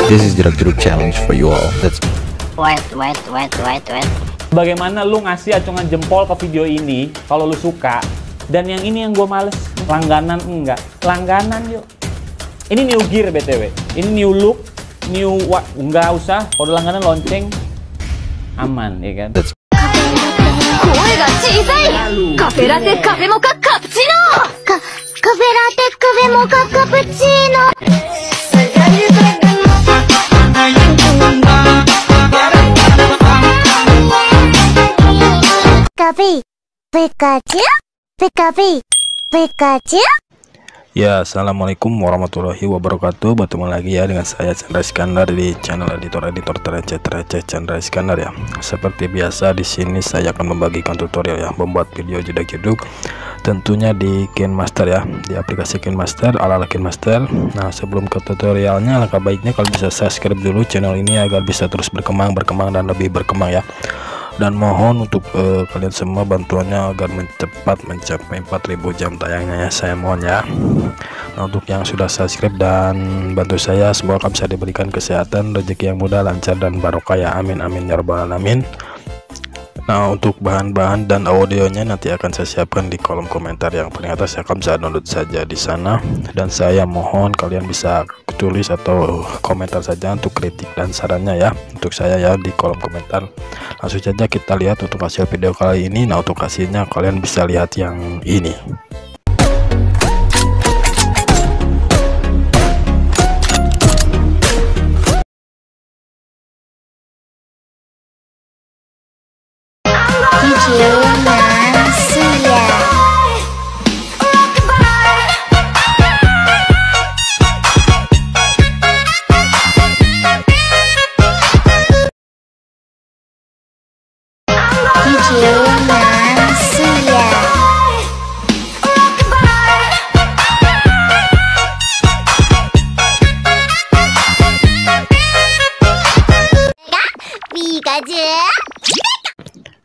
This is jeruk-jeruk challenge for you all. Let's Wait. Bagaimana lu ngasih acungan jempol ke video ini kalau lu suka, dan yang ini yang gue males, langganan enggak, langganan yuk. Ini new gear BTW, ini new look, enggak usah, kalau langganan lonceng aman ya kan. Pikachu. Ya, assalamualaikum warahmatullahi wabarakatuh. Bertemu lagi ya dengan saya Chandra Iskandar di channel editor terreceh Chandra Iskandar ya. Seperti biasa di sini saya akan membagikan tutorial ya, membuat video jedak-jeduk tentunya di KineMaster ya, di aplikasi KineMaster ala KineMaster. Nah, sebelum ke tutorialnya, alangkah baiknya kalau bisa subscribe dulu channel ini agar bisa terus berkembang dan lebih berkembang ya. Dan mohon untuk kalian semua bantuannya agar cepat mencapai 4000 jam tayangnya ya, saya mohon ya. Nah, untuk yang sudah subscribe dan bantu saya, semoga bisa diberikan kesehatan, rezeki yang mudah, lancar dan barokah ya, amin amin ya rabbal alamin. Nah, untuk bahan-bahan dan audionya nanti akan saya siapkan di kolom komentar yang paling atas ya, kamu bisa download saja di sana. Dan saya mohon kalian bisa tulis atau komentar saja untuk kritik dan sarannya ya, untuk saya ya di kolom komentar. Langsung saja kita lihat untuk hasil video kali ini. Nah, untuk hasilnya kalian bisa lihat yang ini.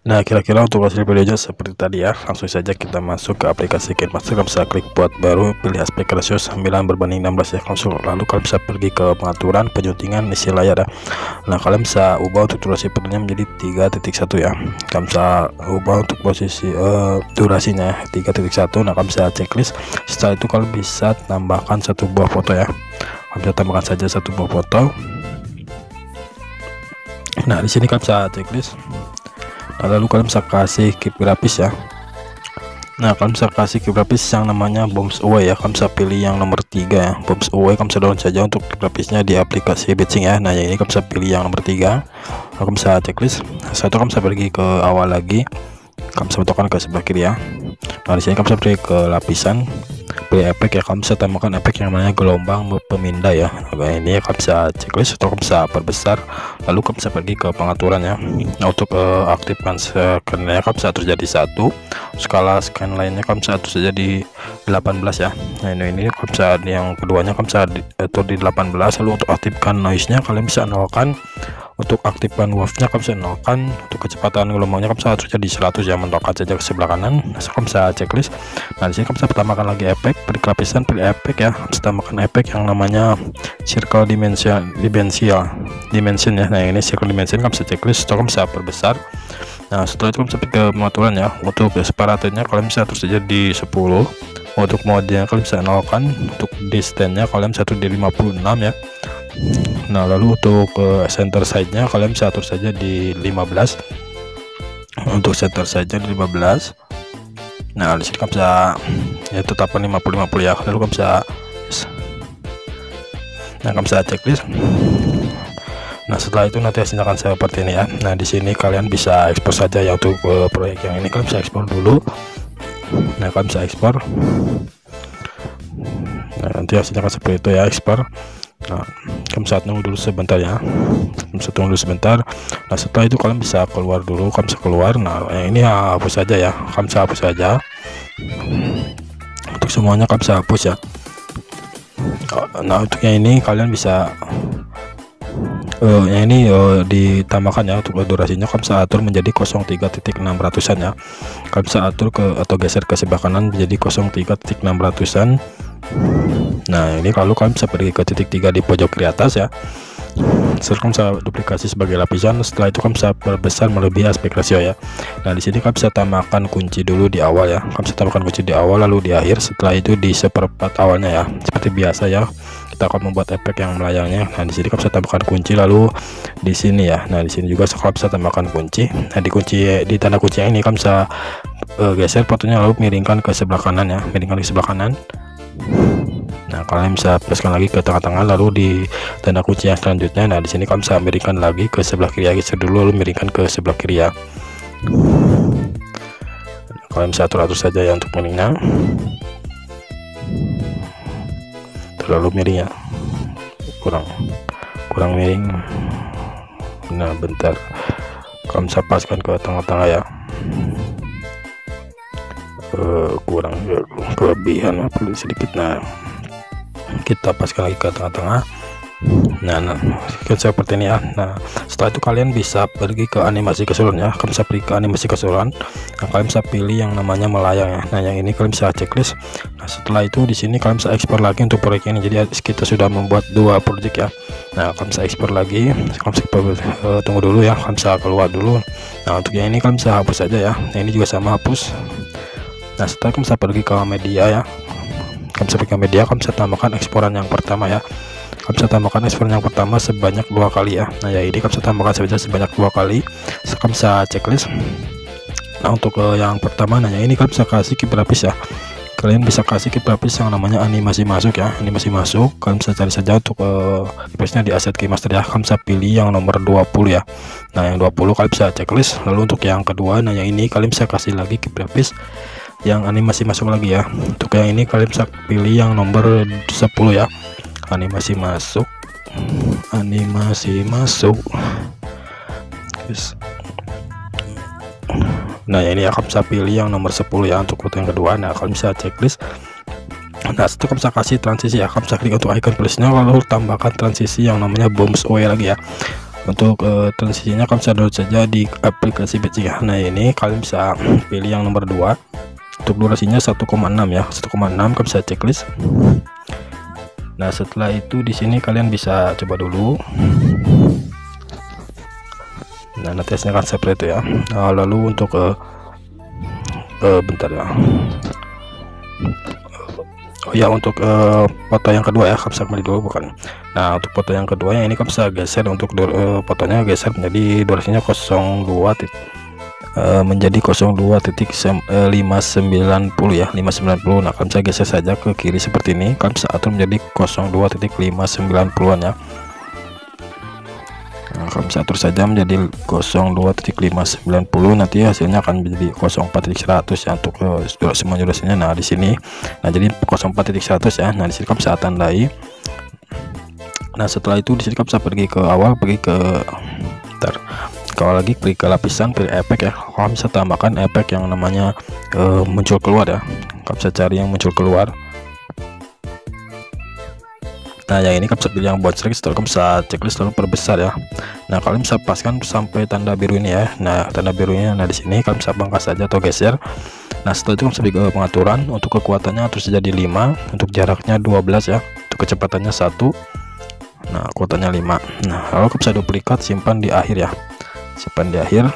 Nah, kira-kira untuk hasil videonya seperti tadi ya. Langsung saja kita masuk ke aplikasi KineMaster. Kalian bisa klik buat baru, pilih aspek rasio 9:16 ya. Lalu kalian bisa pergi ke pengaturan penyuntingan isi layar ya. Nah, kalian bisa ubah untuk durasi fotonya menjadi 3.1 ya. Kalian bisa ubah untuk posisi durasinya 3.1. Nah, kalian bisa checklist. Setelah itu kalian bisa tambahkan satu buah foto ya. Kalian bisa tambahkan saja satu buah foto. Nah, di sini kalian bisa checklist. Nah, lalu kalian bisa kasih keep grafis ya. Nah, kalian bisa kasih keep grafis yang namanya Bombs Away ya. Kalian bisa pilih yang nomor 3 ya, Bombs Away. Kalian bisa download saja untuk keep grafisnya di aplikasi Bitsing ya. Nah, yang ini kalian bisa pilih yang nomor 3. Kalian bisa checklist. Satu kalian bisa pergi ke awal lagi, kalian bisa betulkan ke sebelah kiri ya. Nah, di sini kalian bisa pergi ke lapisan, pilih efek ya. Kalian bisa tambahkan efek yang namanya gelombang pemindai ya. Nah, ini kalian bisa checklist atau kalian bisa perbesar. Lalu kalian bisa pergi ke pengaturan ya. Nah, untuk aktifkan scan-nya kalian bisa atur jadi 1. Skala scan lainnya kalian bisa atur saja di 18 ya. Nah, ini kalian bisa yang keduanya kalian bisa atur di 18. Lalu untuk aktifkan noise-nya kalian bisa nolkan. Untuk aktifkan wave-nya kalian bisa nolkan. Untuk kecepatan gelombangnya kalian bisa atur di 100 ya, menolkan saja ke sebelah kanan. Nah, kalian bisa checklist. Nah, di sini kalian bisa tambahkan lagi efek, pilih lapisan, pilih efek ya. Kalian bisa tambahkan efek yang namanya circle dimension ya. Nah, ini circle dimension kalian bisa checklist atau kalian bisa perbesar. Nah, setelah itu kalian bisa pergi ke pengaturan ya. Untuk separatornya kalian bisa atur saja di 10. Untuk mode-nya kalian bisa nolkan. Untuk distance-nya kalian bisa atur di 56 ya. Nah, lalu untuk center side-nya kalian bisa atur saja di 15. Untuk center side-nya di 15. Nah, di sini kalian bisa ya tetapkan 50-50 ya. Lalu kalian bisa checklist. Nah, setelah itu nanti hasilnya akan seperti ini ya. Nah, di sini kalian bisa ekspor saja ya. Untuk proyek yang ini kalian bisa ekspor dulu. Nah, kalian bisa ekspor. Nah, nanti hasilnya akan seperti itu ya, ekspor. Nah, kalian bisa tunggu dulu sebentar ya. Nah, setelah itu kalian bisa keluar dulu. Kalian bisa keluar. Nah, yang ini hapus saja ya. Kalian bisa hapus saja. Untuk semuanya kalian bisa hapus ya. Nah, untuk yang ini kalian bisa yang ini ditambahkan ya. Untuk durasinya kalian bisa atur menjadi 03.600an ya. Kalian bisa atur ke atau geser ke sebelah kanan menjadi 03.600an. Nah, ini kalau kalian bisa pergi ke titik 3 di pojok kiri atas ya. Setelah kamu bisa duplikasi sebagai lapisan, setelah itu kamu bisa perbesar melebihi aspek rasio ya. Nah di sini kamu bisa tambahkan kunci dulu di awal ya. Kamu bisa tambahkan kunci di awal lalu di akhir, setelah itu di seperempat awalnya ya. Seperti biasa ya, kita akan membuat efek yang melayangnya. Nah di sini kamu bisa tambahkan kunci lalu di sini ya. Nah di sini juga kamu bisa tambahkan kunci. Nah di tanda kunci yang ini kamu bisa geser fotonya lalu miringkan ke sebelah kanan ya, miringkan ke sebelah kanan. Nah kalian bisa pluskan lagi ke tengah-tengah lalu di tanda kunci yang selanjutnya. Nah di sini kalian bisa miringkan lagi ke sebelah kiri ya, geser dulu lalu miringkan ke sebelah kiri ya. Kalian bisa atur-atur saja ya untuk miringnya, terlalu miring ya, kurang miring. Nah bentar, kalian bisa paskan ke tengah-tengah ya. Kurang kelebihan perlu sedikit. Nah kita paskan lagi ke tengah-tengah. Nah seperti ini ya. Nah setelah itu kalian bisa pergi ke animasi keseluruhan ya. Kalian bisa pergi ke animasi keseluruhan. Nah kalian bisa pilih yang namanya melayang ya. Nah yang ini kalian bisa checklist. Nah setelah itu di sini kalian bisa ekspor lagi untuk proyek ini. Jadi kita sudah membuat 2 project ya. Nah kalian bisa ekspor lagi. Kalian bisa tunggu dulu ya, kalian bisa keluar dulu. Nah untuk yang ini kalian bisa hapus saja ya. Nah ini juga sama, hapus. Nah setelah kamu bisa pergi ke media ya, kamu bisa pergi ke media, kamu bisa tambahkan eksporan yang pertama ya. Kamu bisa tambahkan eksporan yang pertama sebanyak 2 kali ya. Nah ya ini kamu bisa tambahkan sebanyak 2 kali. Kamu bisa checklist. Nah untuk yang pertama, nah yang ini kalian bisa kasih key lapis ya. Kalian bisa kasih key lapis yang namanya animasi masuk ya. Animasi masuk kalian bisa cari saja untuk lapisnya di aset keymaster ya. Kalian bisa pilih yang nomor 20 ya. Nah yang 20 kalian bisa checklist. Lalu untuk yang kedua, nah yang ini kalian bisa kasih lagi key lapis yang animasi masuk lagi ya. Untuk yang ini kalian bisa pilih yang nomor 10 ya. Animasi masuk, nah ini akan bisa pilih yang nomor 10 ya untuk foto yang kedua. Nah kalian bisa checklist. Nah setelah kamu bisa kasih transisi ya, kamu bisa klik untuk icon plusnya lalu tambahkan transisi yang namanya Bombs Away lagi ya. Untuk transisinya kamu bisa download saja di aplikasi Magic ya. Nah ini kalian bisa pilih yang nomor 2. Untuk durasinya 1,6 ya, 1,6 kamu bisa checklist. Nah setelah itu di sini kalian bisa coba dulu. Nah nanti hasilnya akan seperti itu ya. Nah, lalu untuk bentar ya. Oh ya untuk foto yang kedua ya, kamu bisa kembali dulu bukan. Nah untuk foto yang kedua yang ini kamu bisa geser untuk fotonya, geser menjadi durasinya 02 menjadi 02.590 ya, 590. Nah kalian bisa geser saja ke kiri seperti ini. Kalian bisa atur menjadi 02.590-an ya. Nah, kalian bisa atur saja menjadi 02.590, nanti hasilnya akan menjadi 04.100 ya untuk semua durasinya. Nah di sini, nah jadi 04.100 ya. Nah di sini kalian bisa tandai. Nah setelah itu di sini kalian bisa pergi ke awal, pergi ke kalau lagi pergi ke lapisan, pilih efek ya. Kalian bisa tambahkan efek yang namanya muncul keluar ya. Kalian bisa cari yang muncul keluar. Nah yang ini kalian bisa pilih yang bounce rate. Setelah kalian bisa checklist lalu perbesar ya. Nah kalian bisa paskan sampai tanda biru ini ya. Nah tanda birunya, nah di sini kalian bisa pangkas saja atau geser. Nah setelah itu kalian bisa pergi ke pengaturan. Untuk kekuatannya terus jadi 5, untuk jaraknya 12 ya, untuk kecepatannya 1. Nah kuotanya 5. Nah lalu kalian bisa duplikat, simpan di akhir ya, simpan di akhir.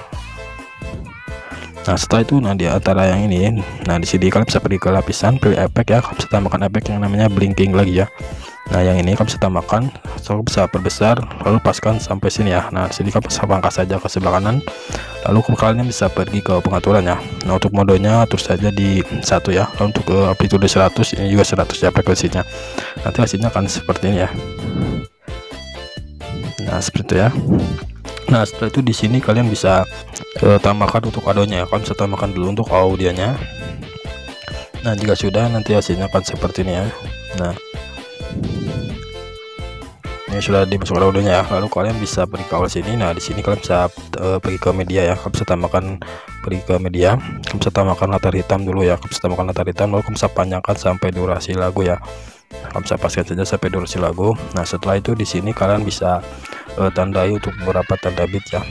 Nah setelah itu, nah di antara yang ini, nah di sini kalian bisa pergi ke lapisan, pilih efek ya. Kalian bisa tambahkan efek yang namanya blinking lagi ya. Nah yang ini kalian bisa tambahkan, so bisa perbesar lalu paskan sampai sini ya. Nah di sini kalian bisa pangkas saja ke sebelah kanan, lalu kalian bisa pergi ke pengaturan ya. Nah untuk modenya atur saja di 1 ya. Lalu untuk amplitude 100, ini juga 100 ya frekuensinya. Nanti hasilnya akan seperti ini ya. Nah seperti itu ya. Nah setelah itu di sini kalian bisa tambahkan untuk audionya ya. Kalian bisa tambahkan dulu untuk audionya. Nah jika sudah, nanti hasilnya akan seperti ini ya. Nah ini sudah dimasukkan audionya ya. Lalu kalian bisa pergi ke awal sini. Nah di sini kalian bisa pergi ke media ya. Kalian bisa tambahkan, pergi ke media. Kalian bisa tambahkan latar hitam dulu ya. Kalian bisa tambahkan latar hitam, lalu kalian bisa panjangkan sampai durasi lagu ya. Kalian bisa paskan saja sampai durasi lagu. Nah setelah itu di sini kalian bisa tandai untuk beberapa tanda bit ya.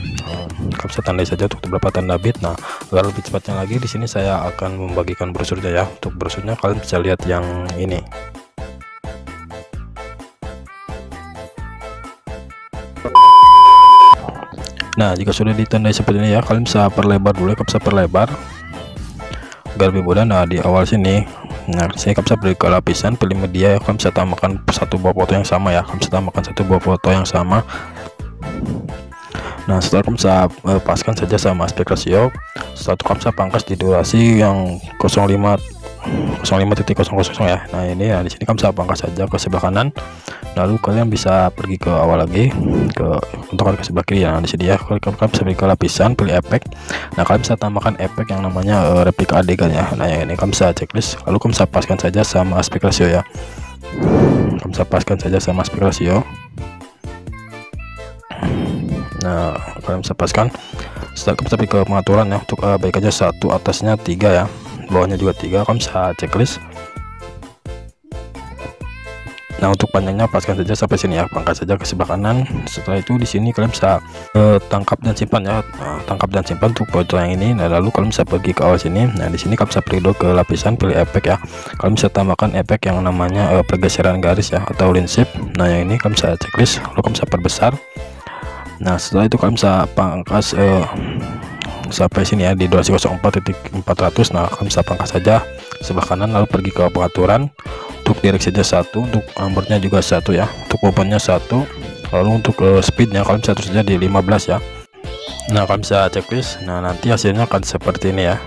Kalian bisa tandai saja untuk beberapa tanda bit. Nah agar lebih cepatnya lagi, di sini saya akan membagikan brosurnya ya. Untuk brosurnya kalian bisa lihat yang ini. Nah, jika sudah ditandai seperti ini ya, kalian bisa perlebar dulu, kalian bisa perlebar agar lebih mudah. Nah, di awal sini, nah saya bisa beri ke lapisan, pilih media ya, kalian bisa tambahkan satu buah foto yang sama ya, kalian bisa tambahkan satu buah foto yang sama. Nah, setelah kalian bisa paskan saja sama aspek rasio. Setelah itu kalian bisa pangkas di durasi yang 05.000 ya. Nah ini ya, di sini kalian bisa pangkas saja ke sebelah kanan. Lalu kalian bisa pergi ke awal lagi untuk ke sebelah kiri. Nah di sini ya, kalian bisa beri ke lapisan, pilih efek. Nah kalian bisa tambahkan efek yang namanya replika adegan ya. Nah yang ini kalian bisa checklist, lalu kalian bisa paskan saja sama aspek rasio ya. Kalian bisa paskan saja sama aspek rasio. Nah kalian bisa paskan. Setelah kalian bisa pergi ke pengaturan ya, untuk baik aja 1, atasnya 3 ya, bawahnya juga 3. Kalian bisa checklist. Nah untuk panjangnya paskan saja sampai sini ya, pangkas saja ke sebelah kanan. Setelah itu di sini kalian bisa tangkap dan simpan ya. Nah, tangkap dan simpan untuk foto yang ini. Nah lalu kalian bisa pergi ke awal sini. Nah di sini kalian bisa pergi ke lapisan, pilih efek ya. Kalian bisa tambahkan efek yang namanya pergeseran garis ya, atau line shape. Nah yang ini kalian bisa checklist, lalu kalian bisa perbesar. Nah setelah itu kalian bisa pangkas sampai sini ya, di durasi 04.400. Nah kalian bisa pangkas saja sebelah kanan, lalu pergi ke pengaturan. Untuk direksinya 1, untuk numbernya juga 1 ya, untuk momentnya 1, lalu untuk speednya kalian bisa terus saja di 15 ya. Nah kalian bisa checklist. Nah nanti hasilnya akan seperti ini ya.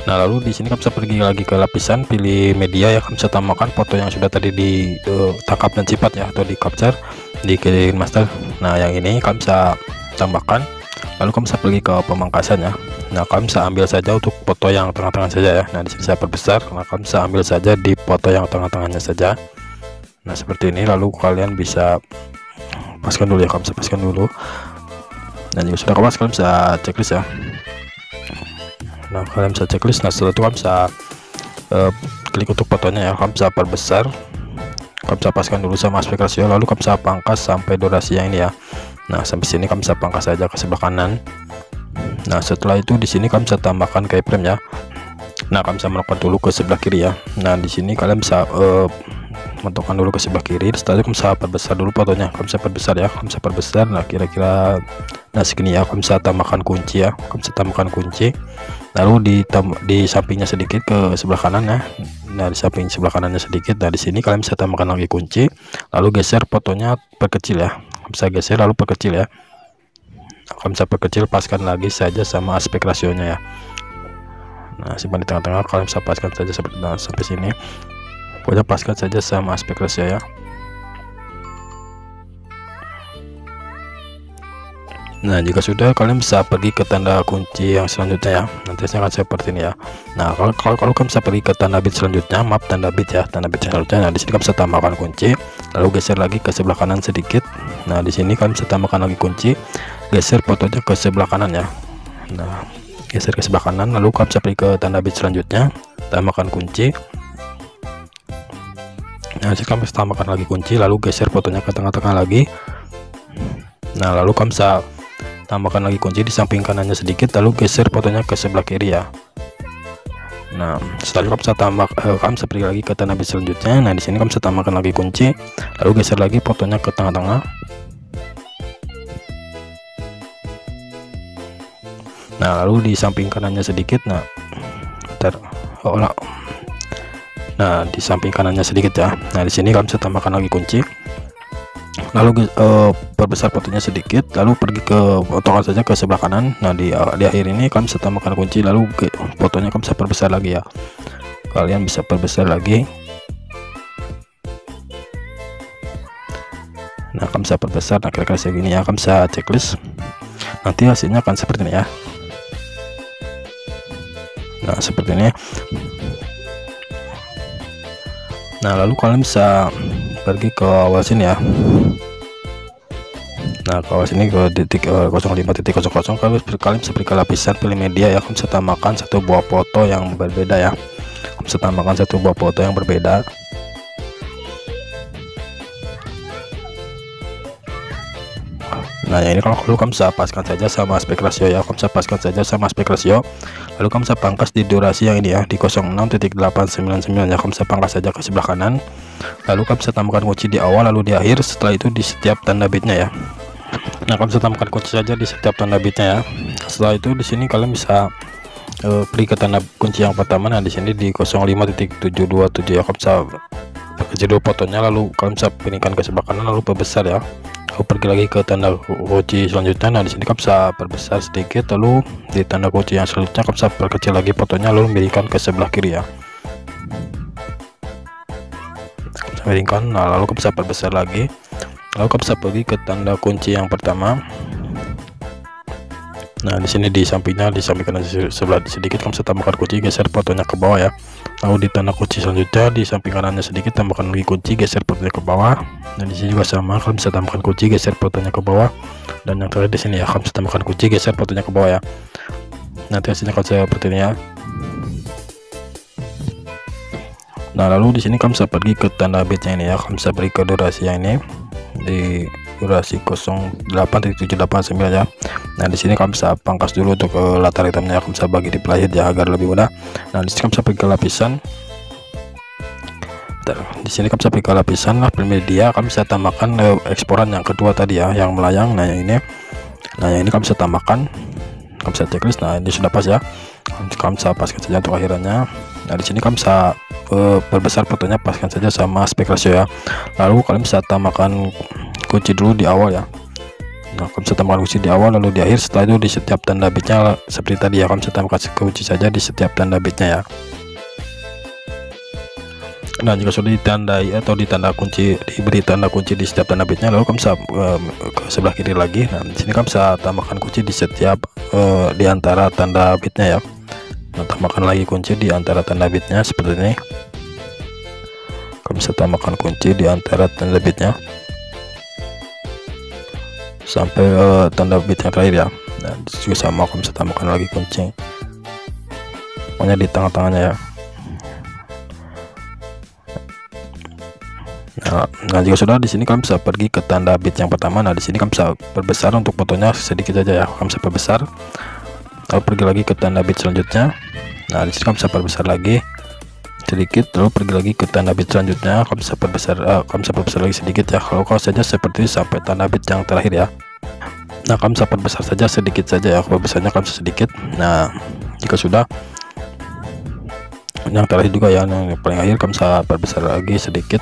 Nah lalu di sini kalian bisa pergi lagi ke lapisan, pilih media ya, kalian bisa tambahkan foto yang sudah tadi ditangkap dan sifat ya, atau di capture di Keyline Master. Nah yang ini kalian bisa tambahkan, lalu kalian bisa pergi ke pemangkasan ya. Nah kalian bisa ambil saja untuk foto yang tengah-tengah saja ya. Nah di sini saya perbesar, nah kalian bisa ambil saja di foto yang tengah-tengahnya saja. Nah seperti ini, lalu kalian bisa paskan dulu ya, kalian bisa paskan dulu. Dan jika sudah kepas, kalian bisa checklist ya. Nah kalian bisa checklist. Nah setelah itu kalian bisa klik untuk fotonya ya, kalian bisa perbesar, kalian bisa paskan dulu sama aspek rasio, lalu kalian bisa pangkas sampai durasi yang ini ya. Nah sampai sini kalian bisa pangkas saja ke sebelah kanan. Nah setelah itu di sini kalian bisa tambahkan keyframe ya. Nah kalian bisa menentukan dulu ke sebelah kiri ya. Nah di sini kalian bisa menentukan dulu ke sebelah kiri. Setelah itu kalian bisa perbesar dulu fotonya, kalian bisa perbesar ya, kalian bisa perbesar. Nah kira-kira nah segini ya. Kalian bisa tambahkan kunci ya, kalian bisa tambahkan kunci, lalu di sampingnya sedikit ke sebelah kanan ya. Nah di samping sebelah kanannya sedikit. Nah di sini kalian bisa tambahkan lagi kunci, lalu geser fotonya perkecil ya, bisa geser lalu perkecil ya. Kalian bisa perkecil, paskan lagi saja sama aspek rasionya ya. Nah simpan di tengah-tengah, kalian bisa paskan saja seperti sampai sini. Pokoknya paskan saja sama aspek rasio ya. Nah jika sudah, kalian bisa pergi ke tanda kunci yang selanjutnya ya. Nanti saya akan seperti ini ya. Nah kalau kalian bisa pergi ke tanda bit selanjutnya, maaf tanda bit ya, tanda bit selanjutnya. Nah di sini kalian bisa tambahkan kunci, lalu geser lagi ke sebelah kanan sedikit. Nah di sini kalian bisa tambahkan lagi kunci, geser fotonya ke sebelah kanan ya. Nah geser ke sebelah kanan, lalu kalian bisa pergi ke tanda bit selanjutnya, tambahkan kunci. Nah jika kalian bisa tambahkan lagi kunci, lalu geser fotonya ke tengah-tengah lagi. Nah lalu kalian bisa tambahkan lagi kunci di samping kanannya sedikit, lalu geser fotonya ke sebelah kiri ya. Nah setelah itu kalian bisa kalian bisa pergi lagi ke tanda bit selanjutnya. Nah di sini kalian bisa tambahkan lagi kunci, lalu geser lagi fotonya ke tengah-tengah. Nah lalu di samping kanannya sedikit. Nah nah di samping kanannya sedikit ya. Nah di sini kalian bisa tambahkan lagi kunci, lalu perbesar fotonya sedikit, lalu pergi ke potongan saja ke sebelah kanan. Nah di akhir ini kalian bisa tambahkan kunci, lalu fotonya kalian bisa perbesar lagi ya. Kalian bisa perbesar lagi. Nah kalian bisa perbesar. Nah kira-kira segini ya. Kalian bisa checklist, nanti hasilnya akan seperti ini ya. Nah seperti ini. Nah lalu kalian bisa pergi ke awal sini ya. Nah ke awal sini ke titik 05.00, kalian bisa beri ke lapisan, pilih media ya. Kalian bisa tambahkan satu buah foto yang berbeda ya. Kalian bisa tambahkan satu buah foto yang berbeda. Nah ini kalau kamu bisa paskan saja sama aspek rasio ya, kamu bisa paskan saja sama aspek rasio, lalu kamu bisa pangkas di durasi yang ini ya, di 06.899 ya. Kamu bisa pangkas saja ke sebelah kanan, lalu kamu bisa tambahkan kunci di awal lalu di akhir. Setelah itu di setiap tanda bitnya ya. Nah, kalian bisa tambahkan kunci saja di setiap tanda bitnya ya. Setelah itu di sini kalian bisa pergi ke tanda kunci yang pertama. Nah, di sini di 05.727 ya, kalian bisa perkecil dulu fotonya, lalu kalian bisa pinggirkan ke sebelah kanan, lalu perbesar ya. Lalu pergi lagi ke tanda kunci selanjutnya. Nah, di sini kalian bisa perbesar sedikit, lalu di tanda kunci yang selanjutnya kalian bisa perkecil lagi fotonya, lalu miringkan ke sebelah kiri ya. Miringkan, nah lalu kalian bisa perbesar lagi, lalu kalian bisa pergi ke tanda kunci yang pertama. Nah, di sini di sampingnya, di samping kanan sebelah sedikit kalian bisa tambahkan kunci, geser fotonya ke bawah ya. Lalu di tanda kunci selanjutnya di samping kanannya sedikit tambahkan lagi kunci, geser fotonya ke bawah. Dan di sini juga sama, kalian bisa tambahkan kunci, geser fotonya ke bawah. Dan yang terakhir di sini ya, kalian bisa tambahkan kunci, geser fotonya ke bawah ya. Nanti hasilnya kalau seperti ini ya. Nah, lalu di sini kalian bisa pergi ke tanda bitnya ini ya, kalian bisa pergi ke durasi yang ini di durasi 08.789 ya. Nah, di sini kalian bisa pangkas dulu untuk latar hitamnya, kalian bisa bagi di playhead ya agar lebih mudah. Nah, di sini kalian bisa pergi ke lapisan. Di sini kalian bisa pergi ke lapisan lah media, kalian bisa tambahkan eksporan yang kedua tadi ya, yang melayang. Nah, yang ini, nah yang ini kalian bisa tambahkan, kalian bisa checklist. Nah, ini sudah pas ya, kalian bisa paskan saja untuk akhirannya. Nah, di sini kalian bisa perbesar fotonya, paskan saja sama aspek ratio ya. Lalu kalian bisa tambahkan kunci dulu di awal ya. Nah, kalian bisa tambahkan kunci di awal, lalu di akhir. Setelah itu di setiap tanda bitnya seperti tadi ya, kalian bisa tambahkan kunci saja di setiap tanda bitnya ya. Nah, jika sudah ditandai atau ditanda kunci, diberi tanda kunci di setiap tanda bitnya, lalu kalian bisa ke sebelah kiri lagi. Nah, di sini kalian bisa tambahkan kunci di setiap di antara tanda bitnya ya. Nah, tambahkan lagi kunci di antara tanda bitnya seperti ini. Kalian bisa tambahkan kunci di antara tanda bitnya sampai tanda bit yang terakhir ya. Nah, juga sama, kalian bisa tambahkan lagi kunci, pokoknya di tengah-tengahnya ya. Nah, jika sudah di sini kalian bisa pergi ke tanda bit yang pertama. Nah, di sini kalian bisa perbesar untuk fotonya sedikit saja ya, kalian bisa perbesar. Lalu pergi lagi ke tanda bit selanjutnya. Nah, di sini kalian bisa perbesar lagi sedikit, lalu pergi lagi ke tanda bit selanjutnya, kalian bisa perbesar lagi sedikit ya. Kalau saja seperti sampai tanda bit yang terakhir ya. Nah, kalian bisa perbesar saja sedikit saja ya, kalau besarnya kalian bisa sedikit. Nah, jika sudah yang terakhir juga ya, yang paling akhir kalian bisa perbesar lagi sedikit,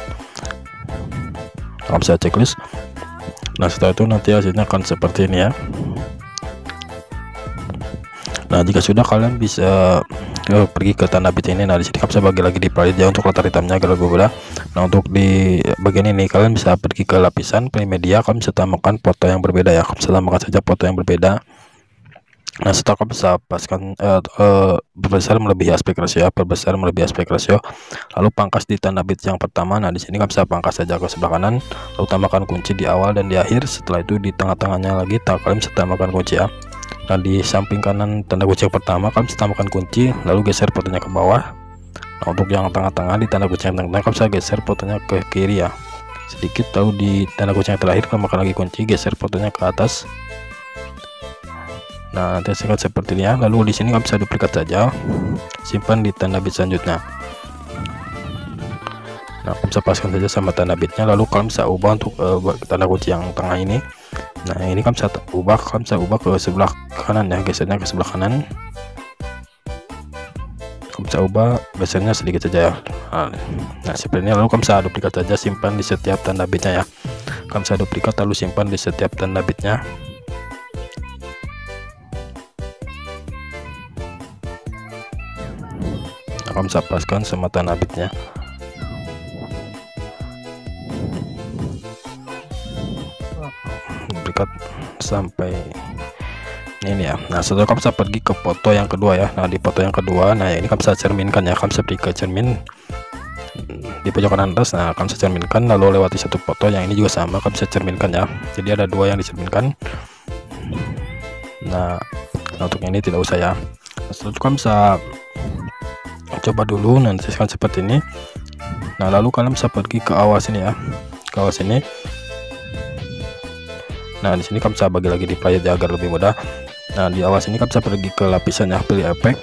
kalian bisa checklist. Nah, setelah itu nanti hasilnya akan seperti ini ya. Nah, jika sudah kalian bisa pergi ke tanda bit ini. Nah, di sini kalian bisa bagi lagi di playhead ya untuk latar hitamnya agar lebih mudah. Nah, untuk di bagian ini kalian bisa pergi ke lapisan media, kalian bisa tambahkan foto yang berbeda ya, kalian bisa tambahkan saja foto yang berbeda. Nah, setelah kalian bisa paskan perbesar melebihi aspek rasio ya, perbesar melebihi aspek rasio, lalu pangkas di tanda bit yang pertama. Nah, di sini kalian bisa pangkas saja ke sebelah kanan, lalu tambahkan kunci di awal dan di akhir. Setelah itu di tengah-tengahnya lagi kalian bisa tambahkan kunci ya. Nah, di samping kanan tanda kunci yang pertama kalian bisa tambahkan kunci, lalu geser fotonya ke bawah. Nah, untuk yang tengah-tengah di tanda kunci yang tengah kalian bisa geser fotonya ke kiri ya sedikit, lalu di tanda kunci yang terakhir tambahkan lagi kunci, geser fotonya ke atas. Nah, nanti hasilnya seperti ini ya. Lalu di sini kalian bisa duplikat saja, simpan di tanda bit selanjutnya. Nah, kalian bisa paskan saja sama tanda bitnya, lalu kalian bisa ubah untuk tanda kunci yang tengah ini. Nah, ini kalian bisa ubah ke sebelah kanan ya, gesernya ke sebelah kanan. Kalian bisa ubah gesernya sedikit saja ya. Nah, seperti ini. Lalu kalian bisa duplikat saja, simpan di setiap tanda bitnya ya. Kalian bisa duplikat lalu simpan di setiap tanda bitnya. Nah, kalian bisa paskan sama tanda bitnya. Sampai ini ya. Nah, setelah kalian bisa pergi ke foto yang kedua ya. Nah, di foto yang kedua, nah ini kalian bisa cerminkan ya, kalian bisa pergi ke cermin di pojok kanan atas. Nah, kalian bisa cerminkan lalu lewati satu foto, yang ini juga sama kalian bisa cerminkan ya, jadi ada dua yang dicerminkan. Nah, untuk ini tidak usah ya. Nah, setelah itu kalian bisa coba dulu, nanti akan seperti ini. Nah, lalu kalian bisa pergi ke awas ini ya, ke awas ini. Nah, di sini kalian bisa bagi lagi di playhead ya agar lebih mudah. Nah, di awas ini kalian bisa pergi ke lapisan ya, pilih efek.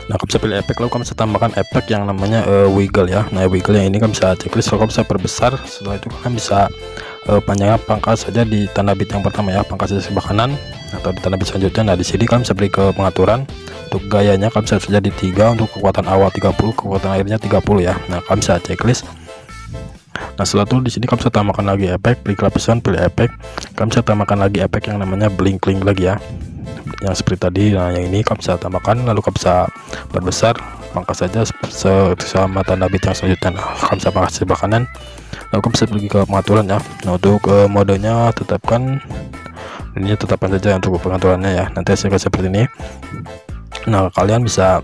Nah, kalian bisa pilih efek, lalu kalian bisa tambahkan efek yang namanya wiggle ya. Nah, wiggle yang ini kalian bisa checklist, lalu kalian bisa perbesar. Setelah itu kalian bisa panjangnya pangkas saja di tanda bit yang pertama ya, pangkas di sebelah kanan atau di tanda bit selanjutnya. Nah di sini kalian bisa beri ke pengaturan. Untuk gayanya kalian bisa saja di 3, untuk kekuatan awal 30, kekuatan akhirnya 30 ya. Nah kalian bisa checklist. Nah setelah itu di sini kalian bisa tambahkan lagi efek, beri lapisan, pilih efek. Kalian bisa tambahkan lagi efek yang namanya blink lagi ya, yang seperti tadi. Nah yang ini kalian bisa tambahkan, lalu kalian bisa perbesar, pangkas saja sama tanda bit yang selanjutnya. Nah, kalian bisa pangkas di sebelah kanan, lalu kalian bisa pergi ke pengaturan ya. Nah untuk modenya tetapkan, ini tetapkan saja untuk pengaturannya ya, nanti hasilnya seperti ini. Nah kalian bisa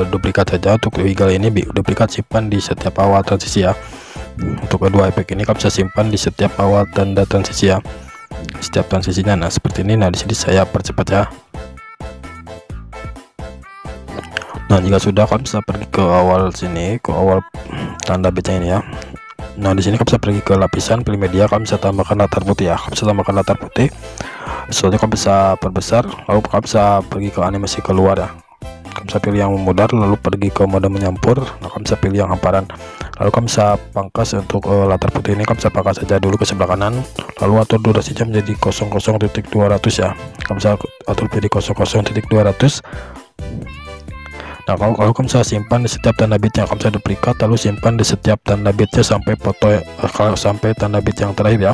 duplikat saja. Untuk wiggle ini duplikat simpan di setiap awal transisi ya. Untuk kedua efek ini kalian bisa simpan di setiap awal tanda transisi ya, setiap transisinya. Nah seperti ini. Nah di sini saya percepat ya. Nah jika sudah, kalian bisa pergi ke awal sini, ke awal tanda bitnya ini ya. Nah di sini kalian bisa pergi ke lapisan, pilih media, kalian bisa tambahkan latar putih ya. Kalian bisa tambahkan latar putih. Selanjutnya kalian bisa perbesar, lalu kalian bisa pergi ke animasi keluar ya. Kalian bisa pilih yang memudar, lalu pergi ke mode menyampur. Nah kalian bisa pilih yang hamparan, lalu kalian bisa pangkas. Untuk latar putih ini kalian bisa pangkas saja dulu ke sebelah kanan, lalu atur durasinya menjadi 00.200 ya. Kalian bisa atur jadi 00.200. Nah kalau kalian bisa simpan di setiap tanda bitnya, kalian bisa duplikat lalu simpan di setiap tanda bitnya sampai foto sampai tanda bit yang terakhir ya.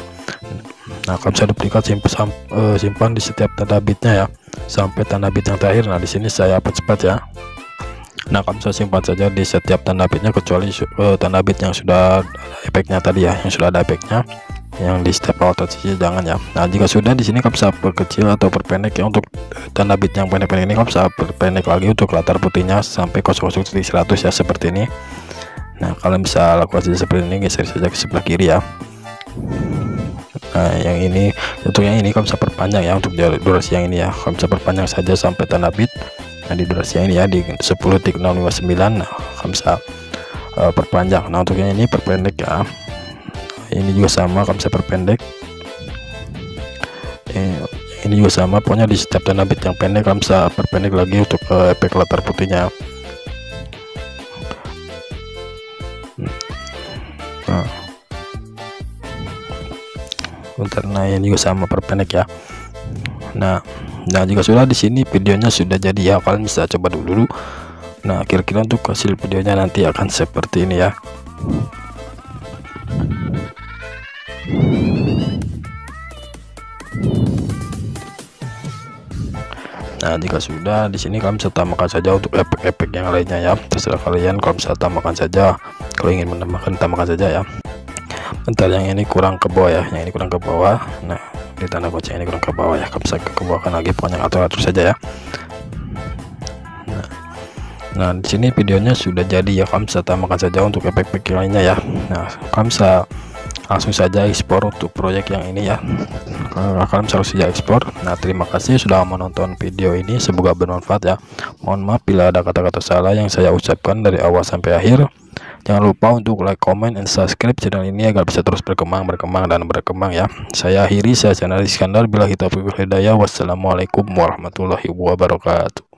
Nah kalian bisa duplikat simpan di setiap tanda bitnya ya sampai tanda bit yang terakhir. Nah di sini saya percepat ya. Nah kalian bisa simpan saja di setiap tanda bitnya kecuali tanda bit yang sudah ada efeknya tadi ya, yang sudah ada efeknya, yang di setiap awal transisi jangan ya. Nah jika sudah, di sini kalian bisa perkecil atau perpendek ya. Untuk tanda bit yang pendek-pendek ini kalian bisa perpendek lagi untuk latar putihnya sampai 00.100 ya, seperti ini. Nah kalian bisa lakukan saja seperti ini, geser saja ke sebelah kiri ya. Nah yang ini, untuk yang ini kalian bisa perpanjang ya. Untuk durasi yang ini ya, kalian bisa perpanjang saja sampai tanda bit. Nah di durasi yang ini ya, di 10.059. Nah kalian bisa perpanjang. Nah untuk yang ini perpendek ya, ini juga sama, kalian bisa perpendek. Ini juga sama, pokoknya di setiap tanda bit yang pendek kalian bisa perpendek lagi untuk efek latar putihnya. Nah ini juga sama, perpendek ya. Nah jika sudah, di sini videonya sudah jadi ya, kalian bisa coba dulu. Nah kira-kira untuk hasil videonya nanti akan seperti ini ya. Nah jika sudah, di sini kalian bisa tambahkan saja untuk efek-efek yang lainnya ya, terserah kalian. Kalian bisa tambahkan saja, kalau ingin menambahkan tambahkan saja ya. Bentar, yang ini kurang ke bawah ya, yang ini kurang ke bawah. Nah di tanda kunci ini kurang ke bawah ya, kalian bisa ke bawahkan lagi, pokoknya atur saja ya. Nah di sini videonya sudah jadi ya, kalian bisa tambahkan saja untuk efek-efek lainnya ya. Nah kalian bisa langsung saja ekspor untuk proyek yang ini ya, kalian bisa saja ekspor. Nah terima kasih sudah menonton video ini, semoga bermanfaat ya. Mohon maaf bila ada kata-kata salah yang saya ucapkan dari awal sampai akhir. Jangan lupa untuk like, comment, and subscribe channel ini agar bisa terus berkembang ya. Saya akhiri, saya Channel Iskandar, bila kita hidayah. Wassalamualaikum warahmatullahi wabarakatuh.